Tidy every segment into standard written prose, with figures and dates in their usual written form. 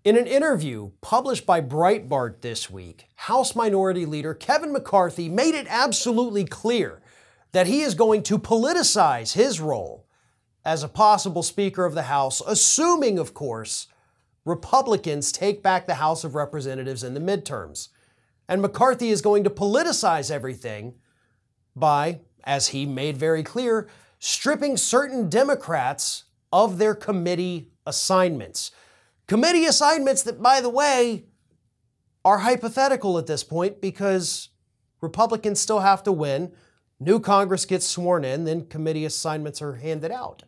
In an interview published by Breitbart this week, House Minority Leader Kevin McCarthy made it absolutely clear that he is going to politicize his role as a possible Speaker of the House, assuming, of course, Republicans take back the House of Representatives in the midterms. And McCarthy is going to politicize everything by, as he made very clear, stripping certain Democrats of their committee assignments. Committee assignments that, by the way, are hypothetical at this point because Republicans still have to win. New Congress gets sworn in, then committee assignments are handed out.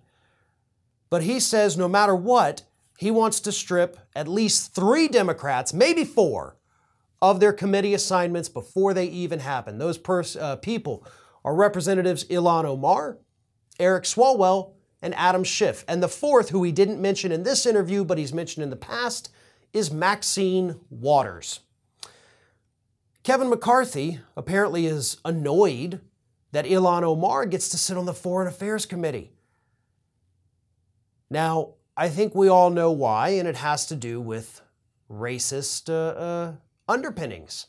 But he says no matter what, he wants to strip at least 3 Democrats, maybe 4, of their committee assignments before they even happen. Those people are Representatives Ilhan Omar, Eric Swalwell, and Adam Schiff. And the 4th, who he didn't mention in this interview, but he's mentioned in the past, is Maxine Waters. Kevin McCarthy apparently is annoyed that Ilhan Omar gets to sit on the Foreign Affairs Committee. Now, I think we all know why, and it has to do with racist underpinnings.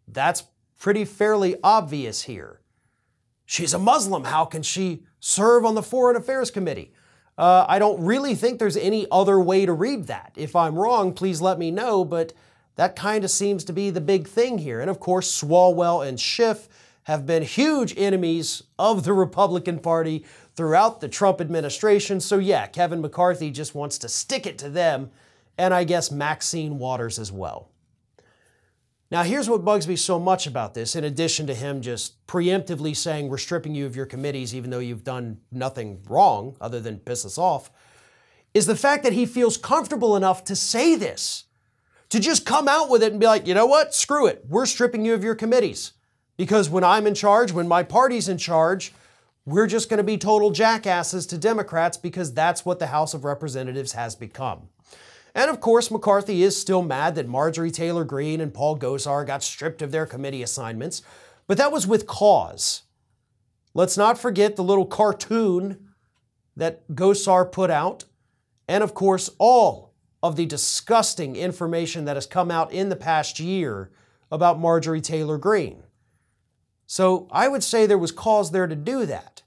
That's pretty fairly obvious here. She's a Muslim. How can she serve on the Foreign Affairs Committee? I don't really think there's any other way to read that. If I'm wrong, please let me know, but that kind of seems to be the big thing here. And of course, Swalwell and Schiff have been huge enemies of the Republican Party throughout the Trump administration. So yeah, Kevin McCarthy just wants to stick it to them, and I guess Maxine Waters as well. Now, here's what bugs me so much about this, in addition to him just preemptively saying we're stripping you of your committees even though you've done nothing wrong other than piss us off, is the fact that he feels comfortable enough to say this, to just come out with it and be like, you know what, screw it, we're stripping you of your committees. Because when I'm in charge, when my party's in charge, we're just going to be total jackasses to Democrats because that's what the House of Representatives has become. And of course, McCarthy is still mad that Marjorie Taylor Greene and Paul Gosar got stripped of their committee assignments, but that was with cause. Let's not forget the little cartoon that Gosar put out, and of course, all of the disgusting information that has come out in the past year about Marjorie Taylor Greene. So I would say there was cause there to do that.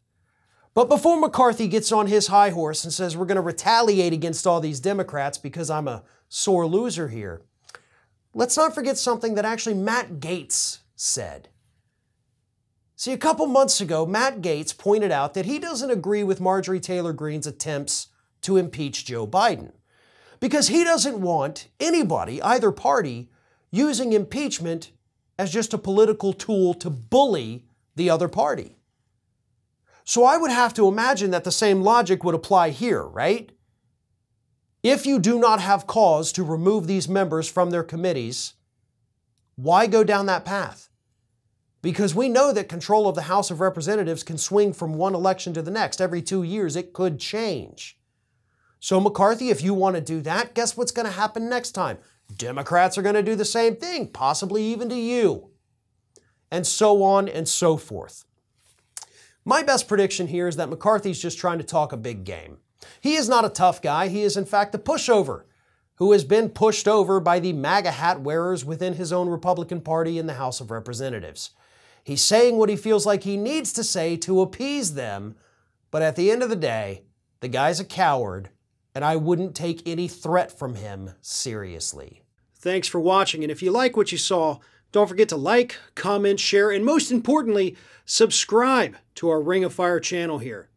But before McCarthy gets on his high horse and says we're going to retaliate against all these Democrats because I'm a sore loser here, let's not forget something that actually Matt Gaetz said. See, a couple months ago, Matt Gaetz pointed out that he doesn't agree with Marjorie Taylor Greene's attempts to impeach Joe Biden because he doesn't want anybody, either party, using impeachment as just a political tool to bully the other party. So I would have to imagine that the same logic would apply here, right? If you do not have cause to remove these members from their committees, why go down that path? Because we know that control of the House of Representatives can swing from one election to the next. Every 2 years, it could change. So McCarthy, if you want to do that, guess what's going to happen next time? Democrats are going to do the same thing, possibly even to you. And so on and so forth. My best prediction here is that McCarthy's just trying to talk a big game. He is not a tough guy. He is, in fact, a pushover who has been pushed over by the MAGA hat wearers within his own Republican Party in the House of Representatives. He's saying what he feels like he needs to say to appease them, but at the end of the day, the guy's a coward, and I wouldn't take any threat from him seriously. Thanks for watching, and if you like what you saw, don't forget to like, comment, share, and most importantly, subscribe to our Ring of Fire channel here.